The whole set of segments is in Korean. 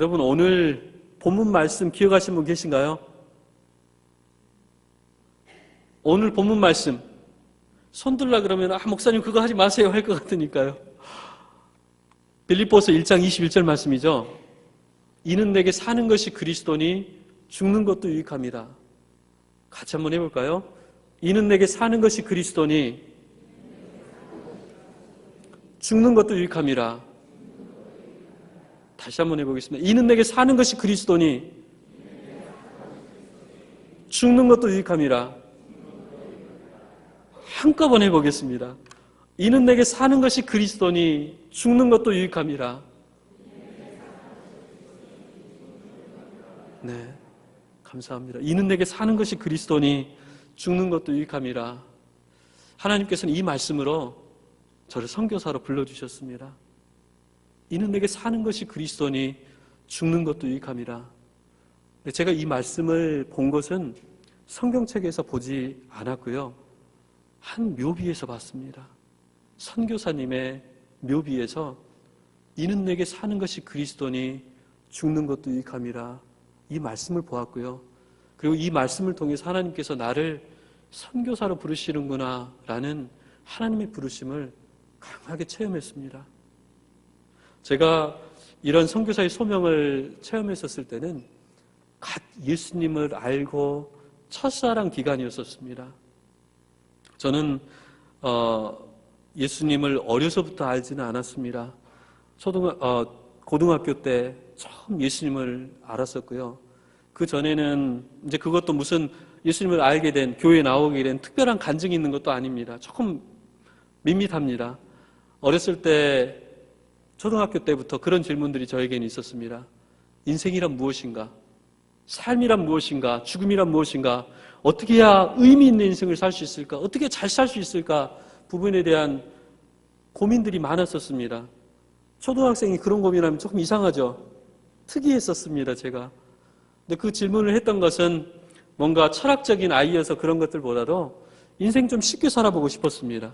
여러분 오늘 본문 말씀 기억하신 분 계신가요? 오늘 본문 말씀 손 들라 그러면 목사님 그거 하지 마세요 할 것 같으니까요. 빌립보서 1장 21절 말씀이죠. 이는 내게 사는 것이 그리스도니 죽는 것도 유익함이라. 같이 한번 해볼까요? 이는 내게 사는 것이 그리스도니 죽는 것도 유익함이라. 다시 한번 해보겠습니다. 이는 내게 사는 것이 그리스도니 죽는 것도 유익함이라. 한꺼번에 해보겠습니다. 이는 내게 사는 것이 그리스도니 죽는 것도 유익함이라. 네, 감사합니다. 이는 내게 사는 것이 그리스도니 죽는 것도 유익함이라. 하나님께서는 이 말씀으로 저를 선교사로 불러주셨습니다. 이는 내게 사는 것이 그리스도니 죽는 것도 유익함이라. 제가 이 말씀을 본 것은 성경책에서 보지 않았고요. 한 묘비에서 봤습니다. 선교사님의 묘비에서 이는 내게 사는 것이 그리스도니 죽는 것도 유익함이라 이 말씀을 보았고요. 그리고 이 말씀을 통해서 하나님께서 나를 선교사로 부르시는구나 라는 하나님의 부르심을 강하게 체험했습니다. 제가 이런 선교사의 소명을 체험했었을 때는 갓 예수님을 알고 첫사랑 기간이었었습니다. 저는 예수님을 어려서부터 알지는 않았습니다. 고등학교 때 처음 예수님을 알았었고요. 그 전에는 이제 그것도 무슨 예수님을 알게 된, 교회에 나오게 된 특별한 간증이 있는 것도 아닙니다. 조금 밋밋합니다. 어렸을 때 초등학교 때부터 그런 질문들이 저에게는 있었습니다. 인생이란 무엇인가? 삶이란 무엇인가? 죽음이란 무엇인가? 어떻게 해야 의미 있는 인생을 살 수 있을까? 어떻게 잘 살 수 있을까? 부분에 대한 고민들이 많았었습니다. 초등학생이 그런 고민하면 조금 이상하죠? 특이했었습니다, 제가. 근데 그 질문을 했던 것은 뭔가 철학적인 아이여서 그런 것들보다도 인생 좀 쉽게 살아보고 싶었습니다.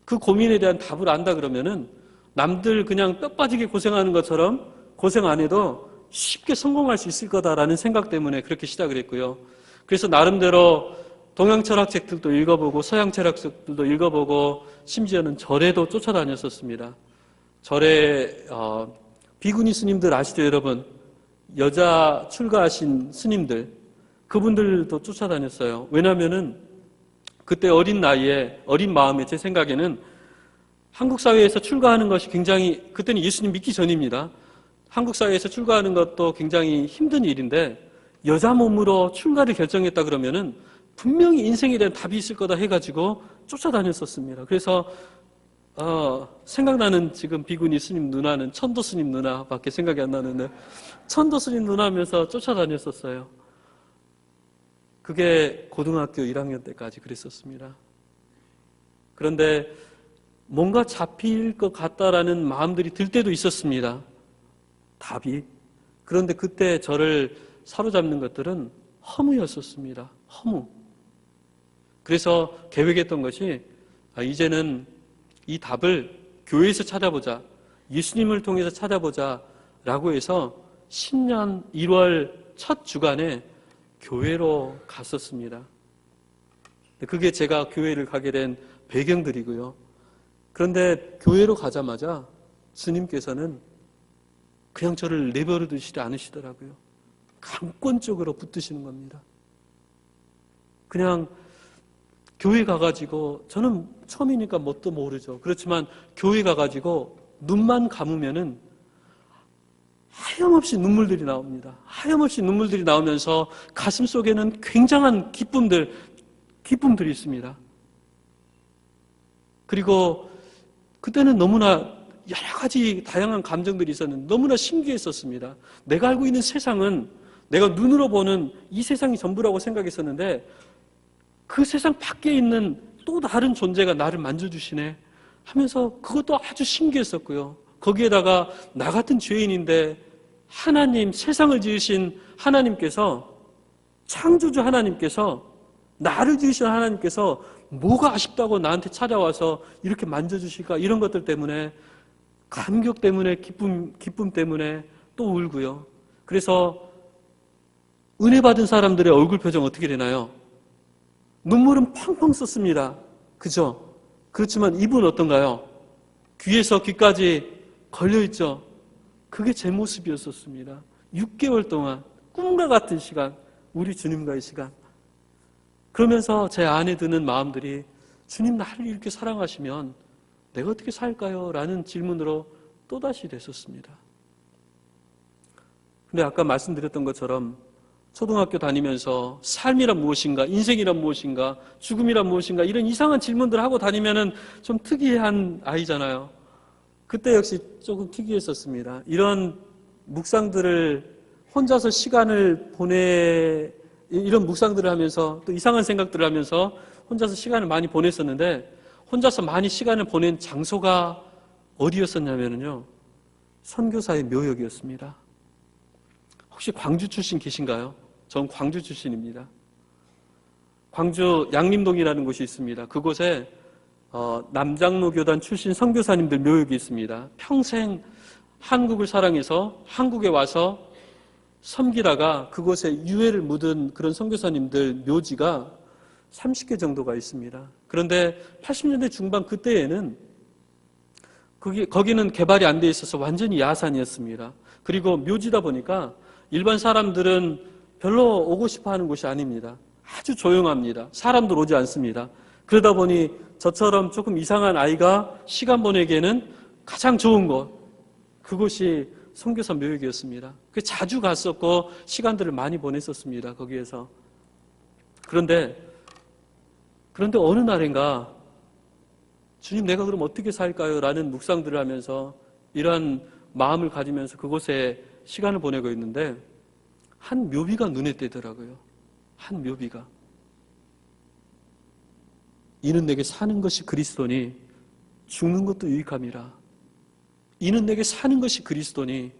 그 고민에 대한 답을 안다 그러면은 남들 그냥 뼈 빠지게 고생하는 것처럼 고생 안 해도 쉽게 성공할 수 있을 거다라는 생각 때문에 그렇게 시작을 했고요. 그래서 나름대로 동양 철학책들도 읽어보고 서양 철학책들도 읽어보고 심지어는 절에도 쫓아다녔었습니다. 절에 비구니 스님들 아시죠 여러분? 여자 출가하신 스님들 그분들도 쫓아다녔어요. 왜냐하면은 그때 어린 나이에 어린 마음에 제 생각에는 한국 사회에서 출가하는 것이 굉장히 그때는 예수님 믿기 전입니다. 한국 사회에서 출가하는 것도 굉장히 힘든 일인데 여자 몸으로 출가를 결정했다 그러면은 분명히 인생에 대한 답이 있을 거다 해가지고 쫓아다녔었습니다. 그래서 생각나는 지금 비구니 스님 누나는 천도 스님 누나밖에 생각이 안 나는데 천도 스님 누나면서 쫓아다녔었어요. 그게 고등학교 1학년 때까지 그랬었습니다. 그런데 뭔가 잡힐 것 같다라는 마음들이 들 때도 있었습니다. 답이. 그런데 그때 저를 사로잡는 것들은 허무였었습니다. 허무. 그래서 계획했던 것이 이제는 이 답을 교회에서 찾아보자. 예수님을 통해서 찾아보자 라고 해서 신년 1월 첫 주간에 교회로 갔었습니다. 그게 제가 교회를 가게 된 배경들이고요. 그런데 교회로 가자마자 스님께서는 그냥 저를 내버려 두시지 않으시더라고요. 강권적으로 붙드시는 겁니다. 그냥 교회 가가지고 저는 처음이니까 뭣도 모르죠. 그렇지만 교회 가가지고 눈만 감으면은 하염없이 눈물들이 나옵니다. 하염없이 눈물들이 나오면서 가슴 속에는 굉장한 기쁨들이 있습니다. 그리고 그때는 너무나 여러 가지 다양한 감정들이 있었는데 너무나 신기했었습니다. 내가 알고 있는 세상은 내가 눈으로 보는 이 세상이 전부라고 생각했었는데 그 세상 밖에 있는 또 다른 존재가 나를 만져주시네 하면서 그것도 아주 신기했었고요. 거기에다가 나 같은 죄인인데 하나님, 세상을 지으신 하나님께서, 창조주 하나님께서, 나를 지으신 하나님께서 뭐가 아쉽다고 나한테 찾아와서 이렇게 만져주실까? 이런 것들 때문에 감격 때문에 기쁨 때문에 또 울고요. 그래서 은혜 받은 사람들의 얼굴 표정 어떻게 되나요? 눈물은 펑펑 쏟습니다. 그죠? 그렇지만 입은 어떤가요? 귀에서 귀까지 걸려있죠. 그게 제 모습이었었습니다. 6개월 동안 꿈과 같은 시간, 우리 주님과의 시간. 그러면서 제 안에 드는 마음들이 주님 나를 이렇게 사랑하시면 내가 어떻게 살까요? 라는 질문으로 또다시 됐었습니다. 근데 아까 말씀드렸던 것처럼 초등학교 다니면서 삶이란 무엇인가, 인생이란 무엇인가, 죽음이란 무엇인가 이런 이상한 질문들을 하고 다니면은 좀 특이한 아이잖아요. 그때 역시 조금 특이했었습니다. 이런 묵상들을 혼자서 시간을 이런 묵상들을 하면서 또 이상한 생각들을 하면서 혼자서 시간을 많이 보냈었는데 혼자서 많이 시간을 보낸 장소가 어디였었냐면요. 선교사의 묘역이었습니다. 혹시 광주 출신 계신가요? 전 광주 출신입니다. 광주 양림동이라는 곳이 있습니다. 그곳에 남장로 교단 출신 선교사님들 묘역이 있습니다. 평생 한국을 사랑해서 한국에 와서 섬기다가 그곳에 유해를 묻은 그런 선교사님들 묘지가 30개 정도가 있습니다. 그런데 80년대 중반 그때에는 거기는 개발이 안 돼 있어서 완전히 야산이었습니다. 그리고 묘지다 보니까 일반 사람들은 별로 오고 싶어 하는 곳이 아닙니다. 아주 조용합니다. 사람들 오지 않습니다. 그러다 보니 저처럼 조금 이상한 아이가 시간 보내기에는 가장 좋은 곳, 그곳이 선교사 묘역이었습니다. 자주 갔었고 시간들을 많이 보냈었습니다. 거기에서. 그런데 어느 날인가 주님 내가 그럼 어떻게 살까요? 라는 묵상들을 하면서 이러한 마음을 가지면서 그곳에 시간을 보내고 있는데 한 묘비가 눈에 띄더라고요. 한 묘비가. 이는 내게 사는 것이 그리스도니 죽는 것도 유익함이라. 이는 내게 사는 것이 그리스도니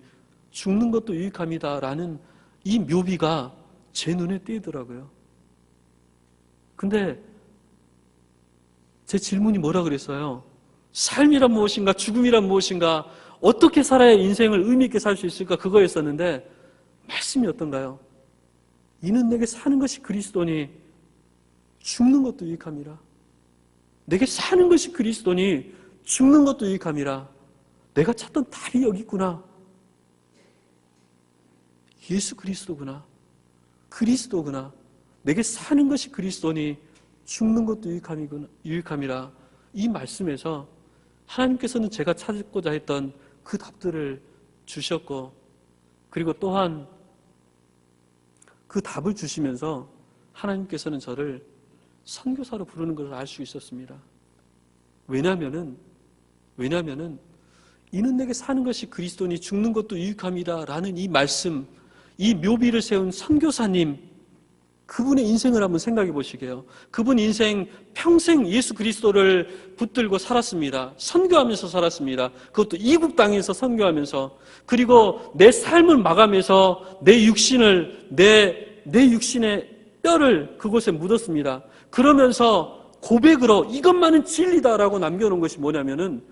죽는 것도 유익함이다 라는 이 묘비가 제 눈에 띄더라고요. 근데 제 질문이 뭐라 그랬어요? 삶이란 무엇인가, 죽음이란 무엇인가, 어떻게 살아야 인생을 의미 있게 살 수 있을까, 그거였었는데 말씀이 어떤가요? 이는 내게 사는 것이 그리스도니 죽는 것도 유익함이라. 내게 사는 것이 그리스도니 죽는 것도 유익함이라. 내가 찾던 답이 여기 있구나. 예수 그리스도구나. 그리스도구나. 내게 사는 것이 그리스도니 죽는 것도 유익함이라. 이 말씀에서 하나님께서는 제가 찾고자 했던 그 답들을 주셨고, 그리고 또한 그 답을 주시면서 하나님께서는 저를 선교사로 부르는 것을 알 수 있었습니다. 왜냐하면은 이는 내게 사는 것이 그리스도니 죽는 것도 유익함이다 라는 이 말씀, 이 묘비를 세운 선교사님, 그분의 인생을 한번 생각해 보시게요. 그분 인생 평생 예수 그리스도를 붙들고 살았습니다. 선교하면서 살았습니다. 그것도 이국 땅에서 선교하면서, 그리고 내 삶을 마감해서 내 육신의 뼈를 그곳에 묻었습니다. 그러면서 고백으로 이것만은 진리다라고 남겨놓은 것이 뭐냐면은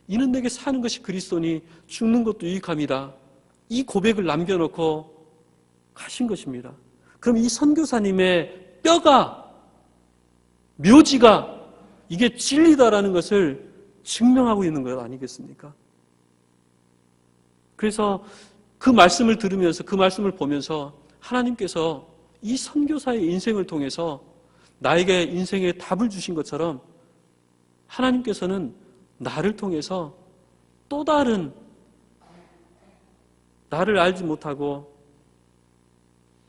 이는 내게 사는 것이 그리스도니 죽는 것도 유익함이다. 이 고백을 남겨놓고 가신 것입니다. 그럼 이 선교사님의 뼈가, 묘지가 이게 진리다라는 것을 증명하고 있는 것 아니겠습니까? 그래서 그 말씀을 들으면서, 그 말씀을 보면서 하나님께서 이 선교사의 인생을 통해서 나에게 인생의 답을 주신 것처럼 하나님께서는 나를 통해서 또 다른, 나를 알지 못하고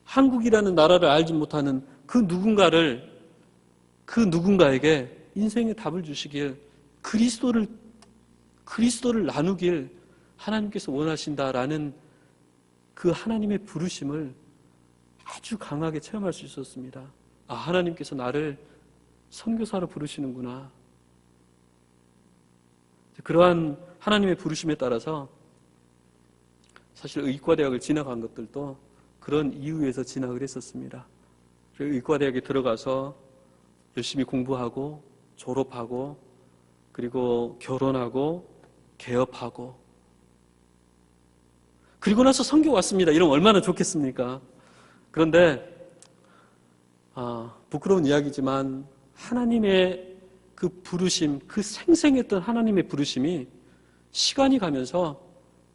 한국이라는 나라를 알지 못하는 그 누군가에게 인생의 답을 주시길, 그리스도를 나누길 하나님께서 원하신다라는 그 하나님의 부르심을 아주 강하게 체험할 수 있었습니다. 아, 하나님께서 나를 선교사로 부르시는구나. 그러한 하나님의 부르심에 따라서 사실 의과대학을 진학한 것들도 그런 이유에서 진학을 했었습니다. 의과대학에 들어가서 열심히 공부하고 졸업하고 그리고 결혼하고 개업하고, 그리고 나서 선교 왔습니다. 이러면 얼마나 좋겠습니까? 그런데 부끄러운 이야기지만 하나님의 그 부르심, 그 생생했던 하나님의 부르심이 시간이 가면서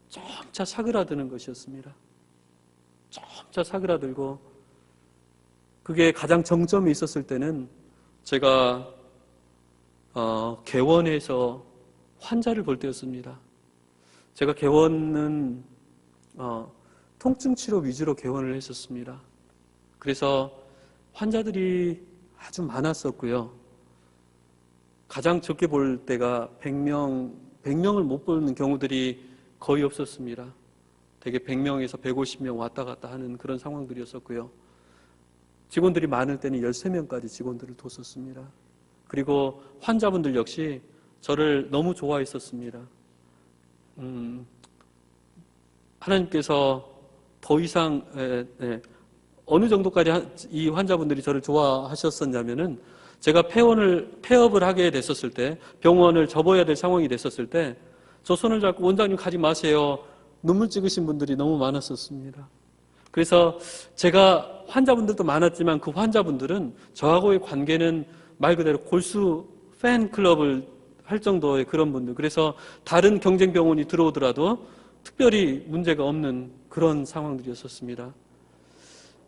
점차 사그라드는 것이었습니다. 점차 사그라들고, 그게 가장 정점이 있었을 때는 제가 개원에서 환자를 볼 때였습니다. 제가 개원은 통증 치료 위주로 개원을 했었습니다. 그래서 환자들이 아주 많았었고요. 가장 적게 볼 때가 100명을 못 보는 경우들이 거의 없었습니다. 대개 100명에서 150명 왔다 갔다 하는 그런 상황들이었었고요. 직원들이 많을 때는 13명까지 직원들을 뒀었습니다. 그리고 환자분들 역시 저를 너무 좋아했었습니다. 하나님께서 더 이상 어느 정도까지 이 환자분들이 저를 좋아하셨었냐면은, 제가 폐업을 하게 됐었을 때, 병원을 접어야 될 상황이 됐었을 때 저 손을 잡고 원장님 가지 마세요, 눈물 찍으신 분들이 너무 많았었습니다. 그래서 제가 환자분들도 많았지만 그 환자분들은 저하고의 관계는 말 그대로 골수 팬클럽을 할 정도의 그런 분들, 그래서 다른 경쟁 병원이 들어오더라도 특별히 문제가 없는 그런 상황들이었었습니다.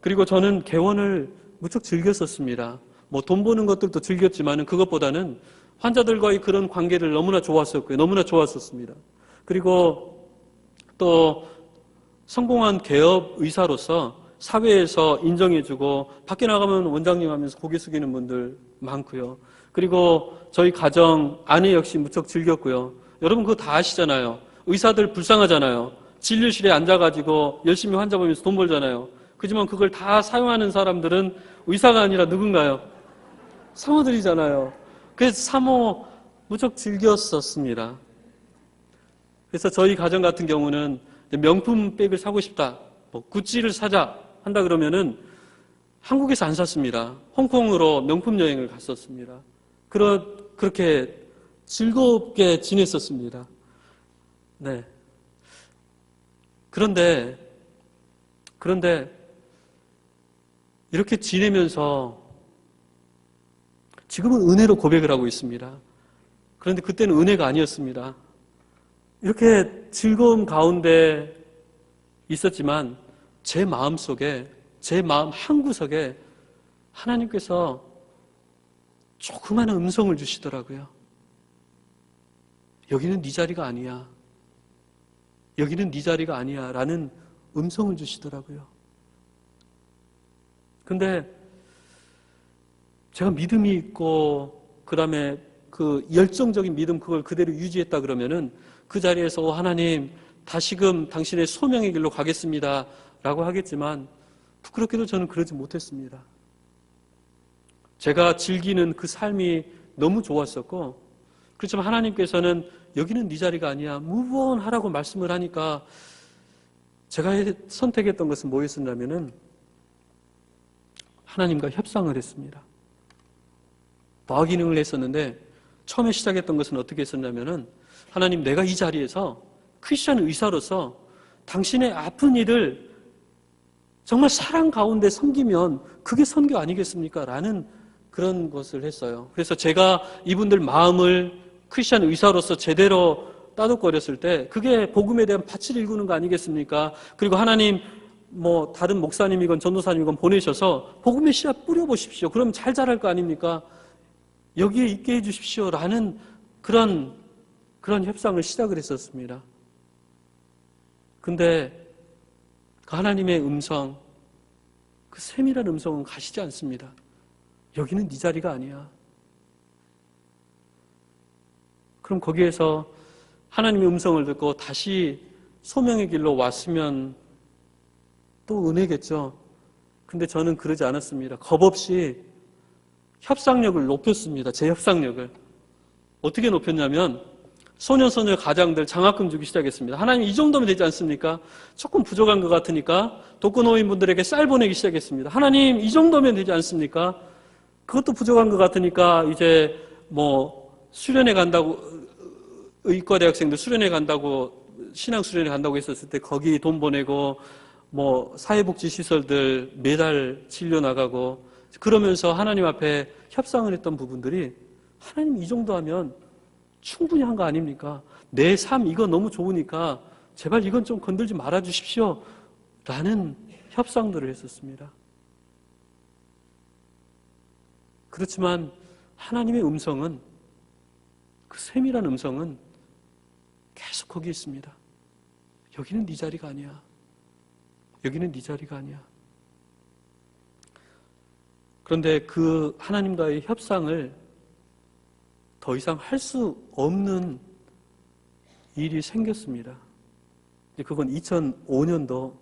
그리고 저는 개원을 무척 즐겼었습니다. 뭐 돈 버는 것들도 즐겼지만 그것보다는 환자들과의 그런 관계를 너무나 좋았었고요. 너무나 좋았었습니다. 그리고 또 성공한 개업 의사로서 사회에서 인정해주고 밖에 나가면 원장님 하면서 고개 숙이는 분들 많고요. 그리고 저희 가정 아내 역시 무척 즐겼고요. 여러분 그거 다 아시잖아요. 의사들 불쌍하잖아요. 진료실에 앉아가지고 열심히 환자 보면서 돈 벌잖아요. 그지만 그걸 다 사용하는 사람들은 의사가 아니라 누군가요? 사모들이잖아요. 그래서 사모 무척 즐겼었습니다. 그래서 저희 가정 같은 경우는 명품 백을 사고 싶다, 뭐 구찌를 사자 한다 그러면은 한국에서 안 샀습니다. 홍콩으로 명품 여행을 갔었습니다. 그렇게 즐겁게 지냈었습니다. 네. 그런데 이렇게 지내면서 지금은 은혜로 고백을 하고 있습니다. 그런데 그때는 은혜가 아니었습니다. 이렇게 즐거움 가운데 있었지만 제 마음속에, 제 마음 한구석에 하나님께서 조그마한 음성을 주시더라고요. 여기는 네 자리가 아니야. 여기는 네 자리가 아니야 라는 음성을 주시더라고요. 근데 제가 믿음이 있고 그 다음에 그 열정적인 믿음, 그걸 그대로 유지했다 그러면은 그 자리에서 하나님 다시금 당신의 소명의 길로 가겠습니다 라고 하겠지만, 부끄럽게도 저는 그러지 못했습니다. 제가 즐기는 그 삶이 너무 좋았었고, 그렇지만 하나님께서는 여기는 네 자리가 아니야, move on 하라고 말씀을 하니까 제가 선택했던 것은 뭐였었냐면은 하나님과 협상을 했습니다. 과기능을 했었는데 처음에 시작했던 것은 어떻게 했었냐면은, 하나님, 내가 이 자리에서 크리스천 의사로서 당신의 아픈 이를 정말 사랑 가운데 섬기면 그게 선교 아니겠습니까? 라는 그런 것을 했어요. 그래서 제가 이분들 마음을 크리스천 의사로서 제대로 따독거렸을 때 그게 복음에 대한 밭을 일구는 거 아니겠습니까? 그리고 하나님 뭐 다른 목사님이건 전도사님이건 보내셔서 복음의 씨앗 뿌려보십시오. 그럼 잘 자랄 거 아닙니까? 여기에 있게 해주십시오 라는 그런 협상을 시작을 했었습니다. 근데 그 하나님의 음성, 그 세밀한 음성은 가시지 않습니다. 여기는 네 자리가 아니야. 그럼 거기에서 하나님의 음성을 듣고 다시 소명의 길로 왔으면 또 은혜겠죠. 근데 저는 그러지 않았습니다. 겁없이 협상력을 높였습니다. 제 협상력을. 어떻게 높였냐면 소년소녀 가장들 장학금 주기 시작했습니다. 하나님, 이 정도면 되지 않습니까? 조금 부족한 것 같으니까 독거노인분들에게 쌀 보내기 시작했습니다. 하나님, 이 정도면 되지 않습니까? 그것도 부족한 것 같으니까 이제 뭐 수련회 간다고, 의과대학생들 수련회 간다고 신앙 수련회 간다고 했었을 때 거기 돈 보내고 뭐 사회복지 시설들 매달 진료 나가고 그러면서 하나님 앞에 협상을 했던 부분들이 하나님 이 정도 하면 충분히 한 거 아닙니까? 내 삶 이거 너무 좋으니까 제발 이건 좀 건들지 말아 주십시오. 라는 협상들을 했었습니다. 그렇지만 하나님의 음성은, 그 세밀한 음성은 계속 거기 있습니다. 여기는 네 자리가 아니야. 여기는 네 자리가 아니야. 그런데 그 하나님과의 협상을 더 이상 할 수 없는 일이 생겼습니다. 그건 2005년도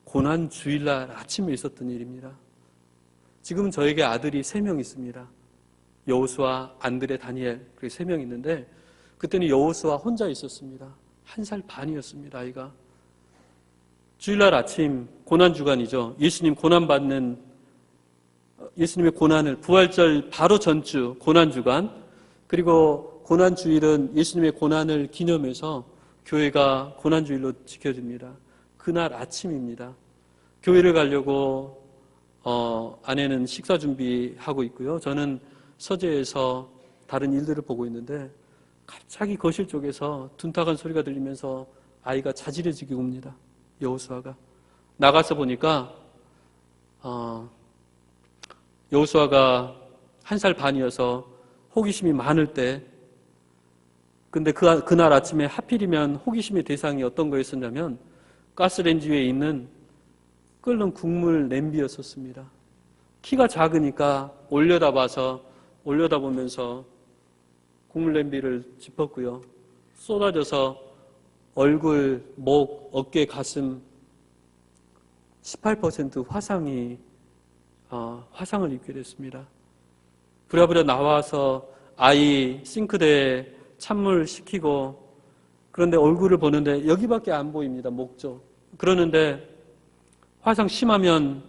고난 주일날 아침에 있었던 일입니다. 지금은 저에게 아들이 3명 있습니다. 여호수아, 안드레, 다니엘, 그렇게 3명 있는데 그때는 여호수아 혼자 있었습니다. 1살 반이었습니다, 아이가. 주일날 아침 고난 주간이죠. 예수님의 고난을 부활절 바로 전주 고난 주간, 그리고 고난 주일은 예수님의 고난을 기념해서 교회가 고난 주일로 지켜집니다. 그날 아침입니다. 교회를 가려고 아내는 식사 준비하고 있고요. 저는 서재에서 다른 일들을 보고 있는데 갑자기 거실 쪽에서 둔탁한 소리가 들리면서 아이가 자지러지게 웁니다. 여호수아가. 나가서 보니까 여호수아가 1살 반이어서 호기심이 많을 때, 근데 그날 아침에 하필이면 호기심의 대상이 어떤 거였었냐면 가스레인지 위에 있는 끓는 국물 냄비였었습니다. 키가 작으니까 올려다보면서 국물 냄비를 짚었고요. 쏟아져서 얼굴, 목, 어깨, 가슴 18% 화상을 입게 됐습니다. 부랴부랴 나와서 아이 싱크대에 찬물 식히고, 그런데 얼굴을 보는데 여기밖에 안 보입니다. 목 쪽. 그러는데 화상 심하면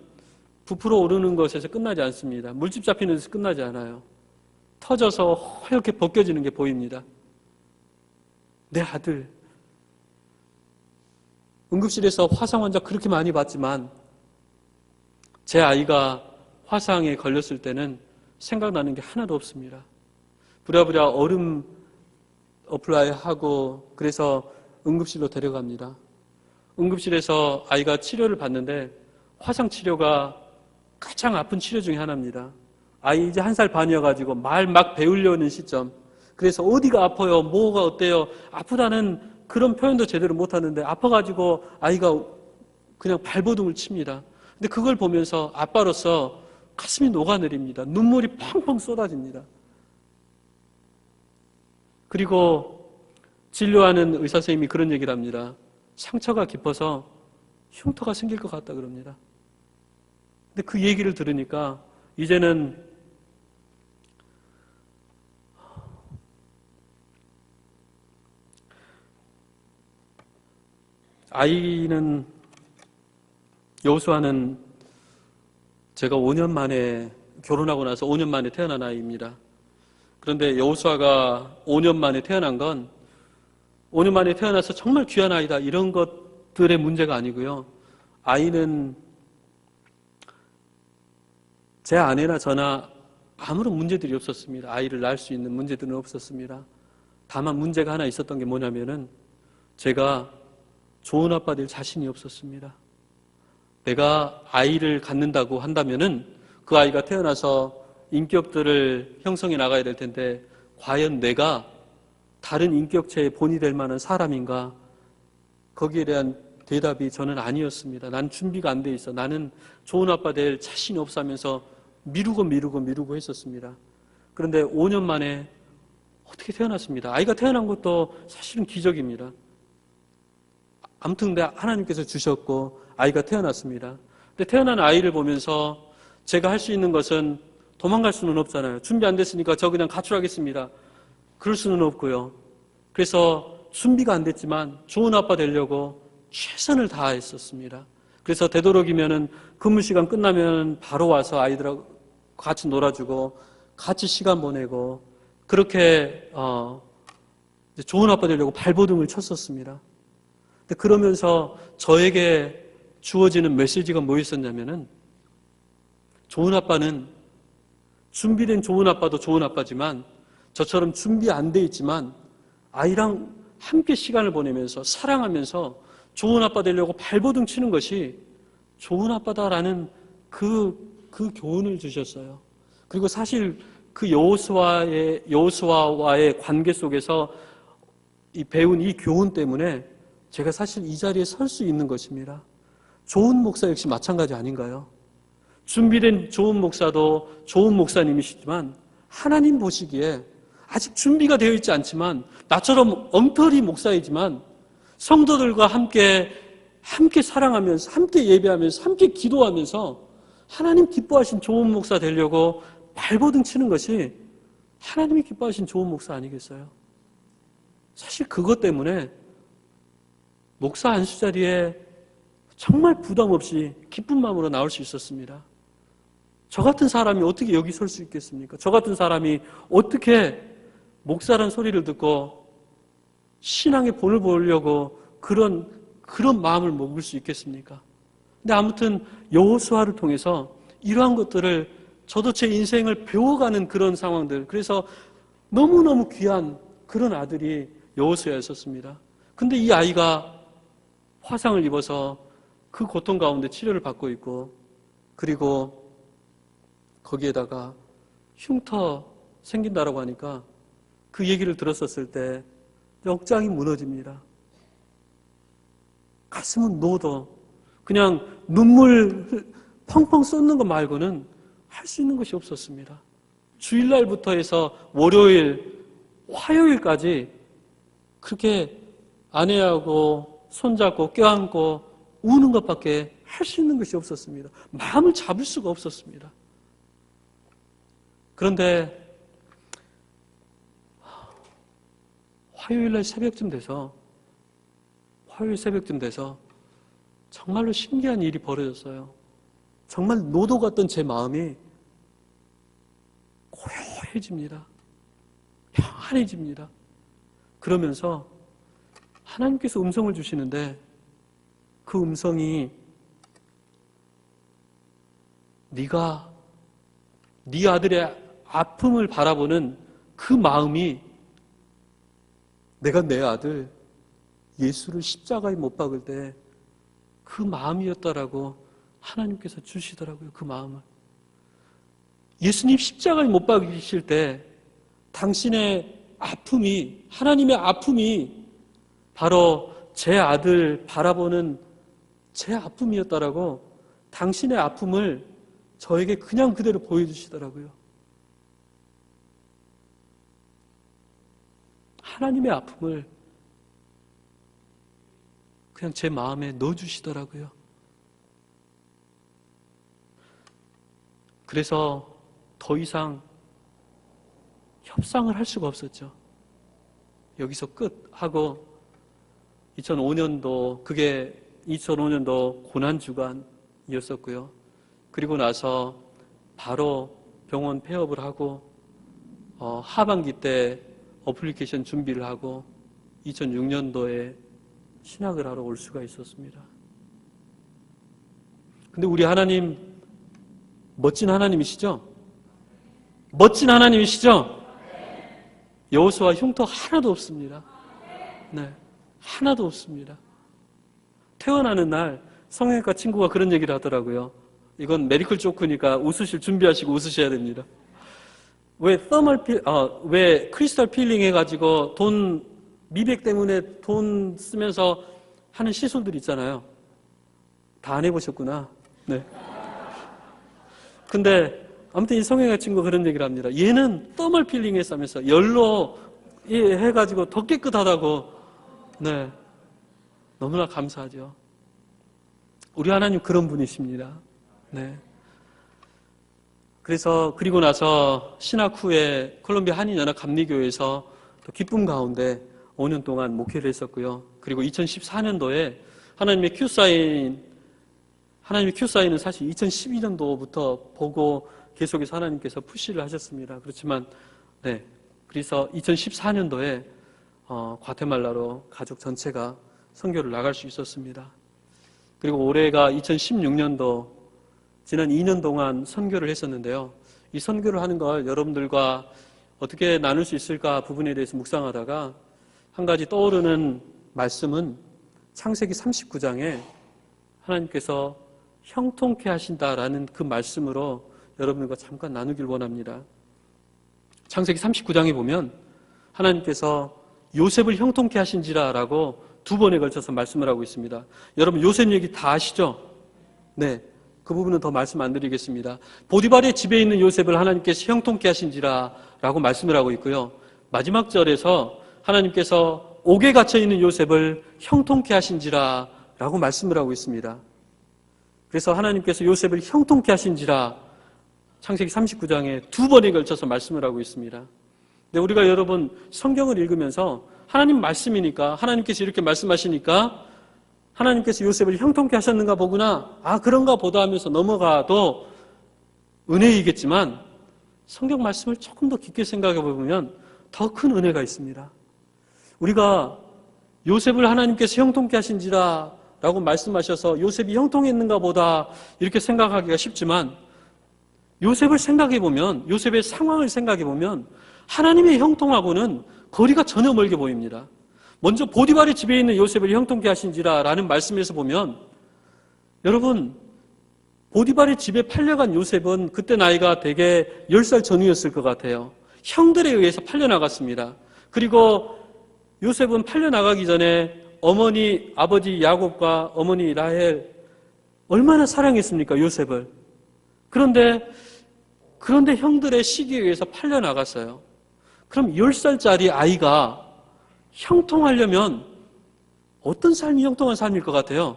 부풀어 오르는 것에서 끝나지 않습니다. 물집 잡히는 데서 끝나지 않아요. 터져서 허옇게 벗겨지는 게 보입니다. 내 아들. 응급실에서 화상 환자 그렇게 많이 봤지만 제 아이가 화상에 걸렸을 때는 생각나는 게 하나도 없습니다. 부랴부랴 얼음 어플라이 하고 그래서 응급실로 데려갑니다. 응급실에서 아이가 치료를 받는데 화상 치료가 가장 아픈 치료 중에 하나입니다. 아이 이제 1살 반이어가지고 말 막 배우려는 시점. 그래서 어디가 아파요? 뭐가 어때요? 아프다는 그런 표현도 제대로 못하는데 아파가지고 아이가 그냥 발버둥을 칩니다. 근데 그걸 보면서 아빠로서 가슴이 녹아내립니다. 눈물이 펑펑 쏟아집니다. 그리고 진료하는 의사 선생님이 그런 얘기를 합니다. 상처가 깊어서 흉터가 생길 것 같다 그럽니다. 근데 그 얘기를 들으니까 이제는 아이는, 여호수아는 제가 5년 만에 결혼하고 나서 5년 만에 태어난 아이입니다. 그런데 여호수아가 5년 만에 태어난 건 5년 만에 태어나서 정말 귀한 아이다 이런 것들의 문제가 아니고요. 아이는 제 아내나 저나 아무런 문제들이 없었습니다. 아이를 낳을 수 있는 문제들은 없었습니다. 다만 문제가 하나 있었던 게 뭐냐면은 제가 좋은 아빠 될 자신이 없었습니다. 내가 아이를 갖는다고 한다면은 그 아이가 태어나서 인격들을 형성해 나가야 될 텐데 과연 내가 다른 인격체의 본이 될 만한 사람인가? 거기에 대한 대답이 저는 아니었습니다. 난 준비가 안 돼 있어. 나는 좋은 아빠 될 자신이 없어 하면서 미루고 했었습니다. 그런데 5년 만에 어떻게 태어났습니다. 아이가 태어난 것도 사실은 기적입니다. 아무튼 하나님께서 주셨고 아이가 태어났습니다. 근데 태어난 아이를 보면서 제가 할 수 있는 것은 도망갈 수는 없잖아요. 준비 안 됐으니까 저 그냥 가출하겠습니다. 그럴 수는 없고요. 그래서 준비가 안 됐지만 좋은 아빠 되려고 최선을 다했었습니다. 그래서 되도록이면은 근무 시간 끝나면 바로 와서 아이들하고 같이 놀아주고 같이 시간 보내고 그렇게 좋은 아빠 되려고 발버둥을 쳤었습니다. 근데 그러면서 저에게 주어지는 메시지가 뭐였었냐면은, 좋은 아빠는, 준비된 좋은 아빠도 좋은 아빠지만 저처럼 준비 안 돼 있지만 아이랑 함께 시간을 보내면서 사랑하면서 좋은 아빠 되려고 발버둥 치는 것이 좋은 아빠다라는 그 교훈을 주셨어요. 그리고 사실 그 여호수아와의 관계 속에서 배운 이 교훈 때문에 제가 사실 이 자리에 설 수 있는 것입니다. 좋은 목사 역시 마찬가지 아닌가요? 준비된 좋은 목사도 좋은 목사님이시지만 하나님 보시기에 아직 준비가 되어 있지 않지만 나처럼 엉터리 목사이지만 성도들과 함께 사랑하면서 함께 예배하면서 함께 기도하면서 하나님 기뻐하신 좋은 목사 되려고 발버둥 치는 것이 하나님이 기뻐하신 좋은 목사 아니겠어요? 사실 그것 때문에 목사 안수 자리에 정말 부담 없이 기쁜 마음으로 나올 수 있었습니다. 저 같은 사람이 어떻게 여기 설 수 있겠습니까? 저 같은 사람이 어떻게 목사란 소리를 듣고 신앙의 본을 보려고 그런 마음을 먹을 수 있겠습니까? 근데 아무튼 여호수아를 통해서 이러한 것들을 저도 제 인생을 배워가는 그런 상황들, 그래서 너무너무 귀한 그런 아들이 여호수아였었습니다. 근데 이 아이가 화상을 입어서 그 고통 가운데 치료를 받고 있고, 그리고 거기에다가 흉터 생긴다라고 하니까 그 얘기를 들었었을 때 억장이 무너집니다. 가슴은 노도 그냥 눈물 펑펑 쏟는 것 말고는 할 수 있는 것이 없었습니다. 주일날부터 해서 월요일, 화요일까지 그렇게 아내하고 손잡고 껴안고 우는 것밖에 할 수 있는 것이 없었습니다. 마음을 잡을 수가 없었습니다. 그런데 화요일 새벽쯤 돼서 정말로 신기한 일이 벌어졌어요. 정말 노도 같던 제 마음이 고요해집니다. 평안해집니다. 그러면서 하나님께서 음성을 주시는데 그 음성이 네가 네 아들의 아픔을 바라보는 그 마음이 내가 내 아들 예수를 십자가에 못 박을 때 그 마음이었다라고 하나님께서 주시더라고요. 그 마음을. 예수님 십자가에 못 박이실 때 당신의 아픔이, 하나님의 아픔이 바로 제 아들 바라보는 제 아픔이었다라고 당신의 아픔을 저에게 그냥 그대로 보여주시더라고요. 하나님의 아픔을 그냥 제 마음에 넣어주시더라고요. 그래서 더 이상 협상을 할 수가 없었죠. 여기서 끝 하고 2005년도 그게 2005년도 고난주간이었었고요. 그리고 나서 바로 병원 폐업을 하고 하반기 때 어플리케이션 준비를 하고 2006년도에 신학을 하러 올 수가 있었습니다. 근데 우리 하나님 멋진 하나님이시죠? 멋진 하나님이시죠? 여호수아 흉터 하나도 없습니다. 네, 하나도 없습니다. 태어나는 날 성형외과 친구가 그런 얘기를 하더라고요. 이건 메디컬 조크니까 웃으실 준비하시고 웃으셔야 됩니다. 왜 왜 크리스탈 필링 해가지고 미백 때문에 돈 쓰면서 하는 시술들 있잖아요. 다 안 해보셨구나. 네. 근데 아무튼 이 성형외과 친구가 그런 얘기를 합니다. 얘는 더멀 필링 했으면서 열로 해가지고 더 깨끗하다고. 네. 너무나 감사하죠. 우리 하나님 그런 분이십니다. 네. 그리고 나서 신학 후에 콜롬비아 한인연합 감리교회에서 또 기쁨 가운데 5년 동안 목회를 했었고요. 그리고 2014년도에 하나님의 큐사인은 사실 2012년도부터 보고 계속해서 하나님께서 푸시를 하셨습니다. 그렇지만, 네. 그래서 2014년도에 과테말라로 가족 전체가 선교를 나갈 수 있었습니다. 그리고 올해가 2016년도 지난 2년 동안 선교를 했었는데요. 이 선교를 하는 걸 여러분들과 어떻게 나눌 수 있을까 부분에 대해서 묵상하다가 한 가지 떠오르는 말씀은 창세기 39장에 하나님께서 형통케 하신다라는 그 말씀으로 여러분들과 잠깐 나누길 원합니다. 창세기 39장에 보면 하나님께서 요셉을 형통케 하신지라라고 2번에 걸쳐서 말씀을 하고 있습니다. 여러분 요셉 얘기 다 아시죠? 네, 그 부분은 더 말씀 안 드리겠습니다. 보디발의 집에 있는 요셉을 하나님께서 형통케 하신지라라고 말씀을 하고 있고요. 마지막 절에서 하나님께서 옥에 갇혀 있는 요셉을 형통케 하신지라라고 말씀을 하고 있습니다. 그래서 하나님께서 요셉을 형통케 하신지라 창세기 39장에 2번에 걸쳐서 말씀을 하고 있습니다. 근데 우리가 여러분 성경을 읽으면서 하나님 말씀이니까 하나님께서 이렇게 말씀하시니까 하나님께서 요셉을 형통케 하셨는가 보구나, 아 그런가 보다 하면서 넘어가도 은혜이겠지만 성경 말씀을 조금 더 깊게 생각해 보면 더 큰 은혜가 있습니다. 우리가 요셉을 하나님께서 형통케 하신지라 라고 말씀하셔서 요셉이 형통했는가 보다 이렇게 생각하기가 쉽지만 요셉을 생각해 보면, 요셉의 상황을 생각해 보면 하나님의 형통하고는 거리가 전혀 멀게 보입니다. 먼저 보디발의 집에 있는 요셉을 형통케 하신지라 라는 말씀에서 보면 여러분 보디발의 집에 팔려간 요셉은 그때 나이가 대개 10살 전후였을 것 같아요. 형들에 의해서 팔려나갔습니다. 그리고 요셉은 팔려나가기 전에 어머니, 아버지 야곱과 어머니 라헬 얼마나 사랑했습니까, 요셉을. 그런데 형들의 시기에 의해서 팔려나갔어요. 그럼 10살짜리 아이가 형통하려면 어떤 삶이 형통한 삶일 것 같아요?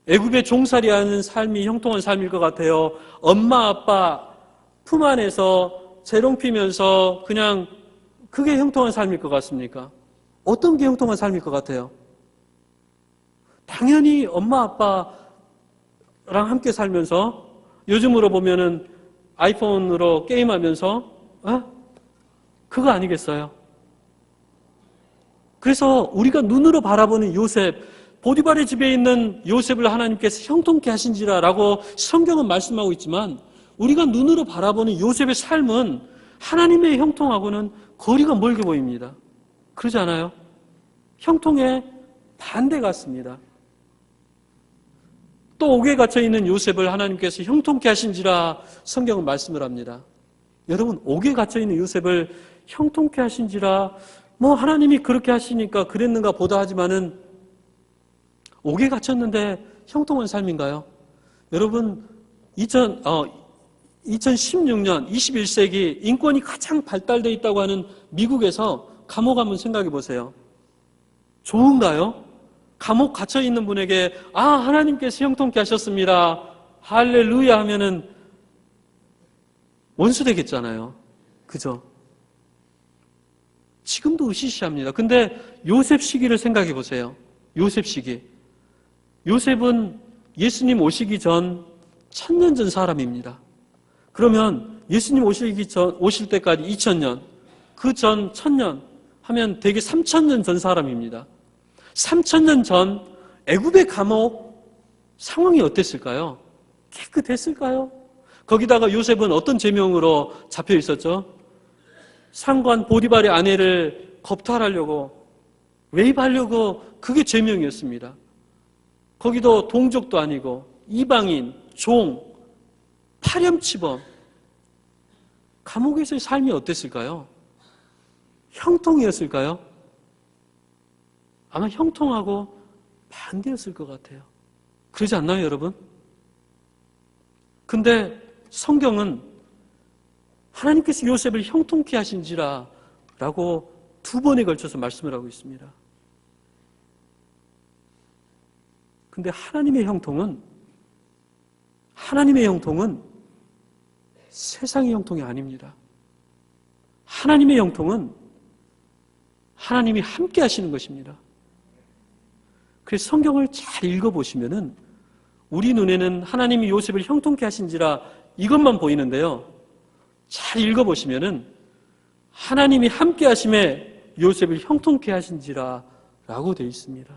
애굽의 종살이 하는 삶이 형통한 삶일 것 같아요? 엄마, 아빠 품 안에서 재롱 피면서 그냥 그게 형통한 삶일 것 같습니까? 어떤 게 형통한 삶일 것 같아요? 당연히 엄마, 아빠랑 함께 살면서 요즘으로 보면은 아이폰으로 게임하면서 그거 아니겠어요? 그래서 우리가 눈으로 바라보는 요셉, 보디발의 집에 있는 요셉을 하나님께서 형통케 하신지라라고 성경은 말씀하고 있지만 우리가 눈으로 바라보는 요셉의 삶은 하나님의 형통하고는 거리가 멀게 보입니다. 그러지 않아요? 형통의 반대 같습니다. 또 옥에 갇혀있는 요셉을 하나님께서 형통케 하신지라 성경은 말씀을 합니다. 여러분 옥에 갇혀있는 요셉을 형통케 하신지라 하나님이 그렇게 하시니까 그랬는가 보다 하지만은 옥에 갇혔는데 형통한 삶인가요? 여러분 2016년 21세기 인권이 가장 발달되어 있다고 하는 미국에서 감옥 한번 생각해 보세요. 좋은가요? 감옥 갇혀있는 분에게 하나님께서 형통케 하셨습니다, 할렐루야 하면은 원수 되겠잖아요. 그죠? 지금도 으시시합니다. 근데 요셉 시기를 생각해 보세요. 요셉 시기. 요셉은 예수님 오시기 전 1000년 전 사람입니다. 그러면 예수님 오실 때까지 2000년, 그 전 1000년 하면 대개 3000년 전 사람입니다. 3000년 전 애굽의 감옥 상황이 어땠을까요? 깨끗했을까요? 거기다가 요셉은 어떤 죄명으로 잡혀 있었죠? 상관 보디발의 아내를 겁탈하려고, 외입하려고, 그게 죄명이었습니다. 거기도 동족도 아니고 이방인, 종, 파렴치범. 감옥에서의 삶이 어땠을까요? 형통이었을까요? 아마 형통하고 반대였을 것 같아요. 그러지 않나요, 여러분? 근데 성경은 하나님께서 요셉을 형통케 하신지라 라고 2번에 걸쳐서 말씀을 하고 있습니다. 근데 하나님의 형통은 세상의 형통이 아닙니다. 하나님의 형통은 하나님이 함께 하시는 것입니다. 그래서 성경을 잘 읽어보시면은 우리 눈에는 하나님이 요셉을 형통케 하신지라 이것만 보이는데요. 잘 읽어보시면은 하나님이 함께 하심에 요셉을 형통케 하신지라 라고 되어 있습니다.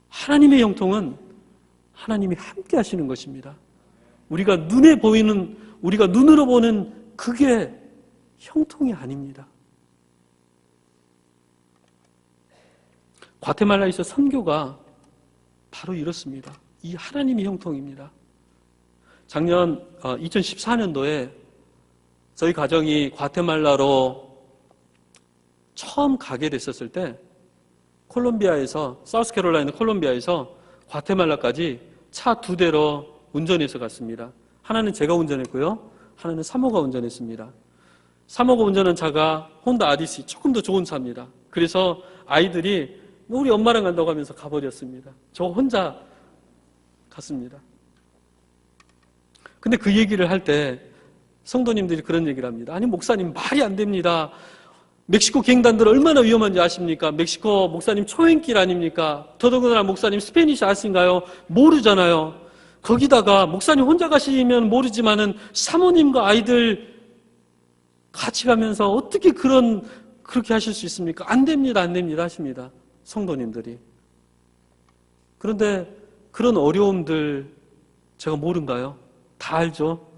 하나님의 형통은 하나님이 함께 하시는 것입니다. 우리가 눈에 보이는, 우리가 눈으로 보는 그게 형통이 아닙니다. 과테말라에서 선교가 바로 이렇습니다. 이 하나님의 형통입니다. 작년 2014년도에 저희 가정이 과테말라로 처음 가게 됐었을 때 콜롬비아에서, 사우스캐롤라이나 콜롬비아에서 과테말라까지 차 2대로 운전해서 갔습니다. 하나는 제가 운전했고요. 하나는 사모가 운전했습니다. 사모가 운전한 차가 혼다 아디시, 조금 더 좋은 차입니다. 그래서 아이들이 우리 엄마랑 간다고 하면서 가버렸습니다. 저 혼자 갔습니다. 근데 그 얘기를 할 때 성도님들이 그런 얘기를 합니다. 아니 목사님 말이 안 됩니다. 멕시코 갱단들 얼마나 위험한지 아십니까? 멕시코 목사님 초행길 아닙니까? 더더군다나 목사님 스페니시 아신가요? 모르잖아요. 거기다가 목사님 혼자 가시면 모르지만은 사모님과 아이들 같이 가면서 어떻게 그렇게 하실 수 있습니까? 안 됩니다, 안 됩니다 하십니다. 성도님들이. 그런데 그런 어려움들 제가 모른가요? 다 알죠?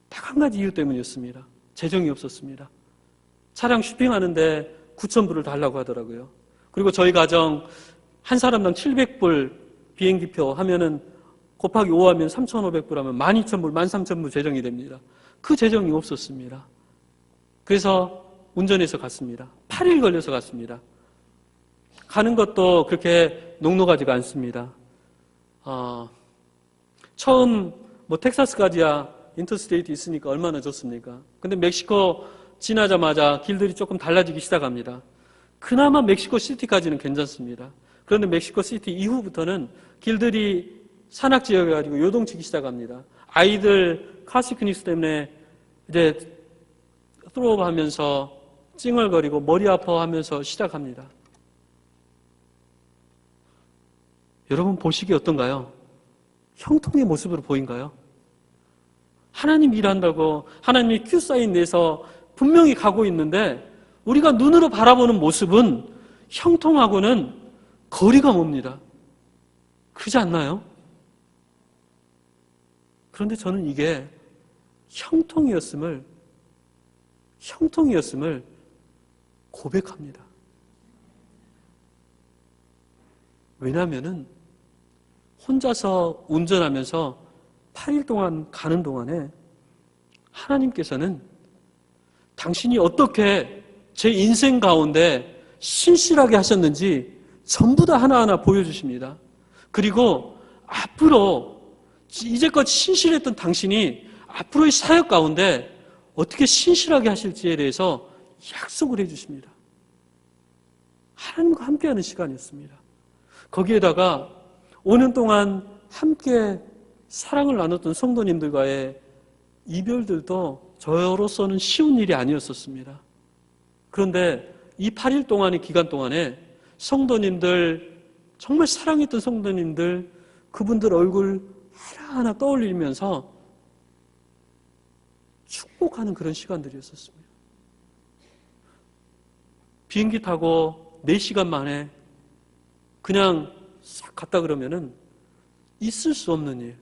딱 한 가지 이유 때문이었습니다. 재정이 없었습니다. 차량 쇼핑하는데 9,000불을 달라고 하더라고요. 그리고 저희 가정 한 사람당 700불 비행기표 하면은 곱하기 5 하면 3,500불 하면 12,000불, 13,000불 재정이 됩니다. 그 재정이 없었습니다. 그래서 운전해서 갔습니다. 8일 걸려서 갔습니다. 가는 것도 그렇게 녹록하지가 않습니다. 처음 텍사스까지야 인터스테이트 있으니까 얼마나 좋습니까? 근데 멕시코 지나자마자 길들이 조금 달라지기 시작합니다. 그나마 멕시코 시티까지는 괜찮습니다. 그런데 멕시코 시티 이후부터는 길들이 산악지역에 가지고 요동치기 시작합니다. 아이들 카시크닉스 때문에 이제 스트로브 하면서 찡얼거리고 머리 아파하면서 시작합니다. 여러분 보시기에 어떤가요? 형통의 모습으로 보인가요? 하나님 일한다고 하나님이 큐사인 내서 분명히 가고 있는데 우리가 눈으로 바라보는 모습은 형통하고는 거리가 멉니다. 그렇지 않나요? 그런데 저는 이게 형통이었음을 고백합니다. 왜냐하면은 혼자서 운전하면서 8일 동안 가는 동안에 하나님께서는 당신이 어떻게 제 인생 가운데 신실하게 하셨는지 전부 다 하나하나 보여주십니다. 그리고 앞으로 이제껏 신실했던 당신이 앞으로의 사역 가운데 어떻게 신실하게 하실지에 대해서 약속을 해주십니다. 하나님과 함께하는 시간이었습니다. 거기에다가 5년 동안 함께 사랑을 나눴던 성도님들과의 이별들도 저로서는 쉬운 일이 아니었었습니다. 그런데 이 8일 동안의 기간 동안에 성도님들, 정말 사랑했던 성도님들, 그분들 얼굴 하나하나 떠올리면서 축복하는 그런 시간들이었었습니다. 비행기 타고 4시간 만에 그냥 싹 갔다 그러면은 있을 수 없는 일.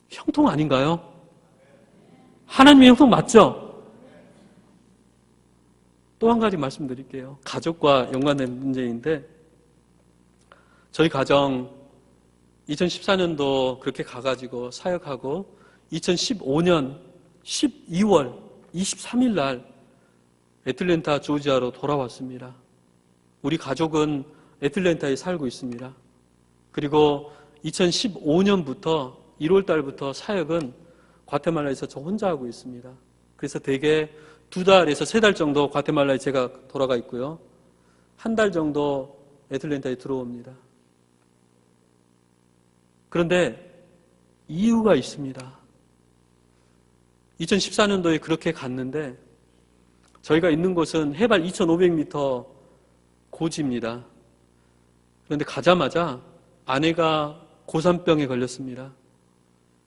형통 아닌가요? 하나님의 형통 맞죠? 또 한 가지 말씀드릴게요. 가족과 연관된 문제인데 저희 가정 2014년도 그렇게 가가지고 사역하고 2015년 12월 23일 날 애틀랜타 조지아로 돌아왔습니다. 우리 가족은 애틀랜타에 살고 있습니다. 그리고 2015년부터 1월 달부터 사역은 과테말라에서 저 혼자 하고 있습니다. 그래서 대개 2달에서 3달 정도 과테말라에 제가 돌아가 있고요. 1달 정도 애틀랜타에 들어옵니다. 그런데 이유가 있습니다. 2014년도에 그렇게 갔는데 저희가 있는 곳은 해발 2,500m 고지입니다. 그런데 가자마자 아내가 고산병에 걸렸습니다.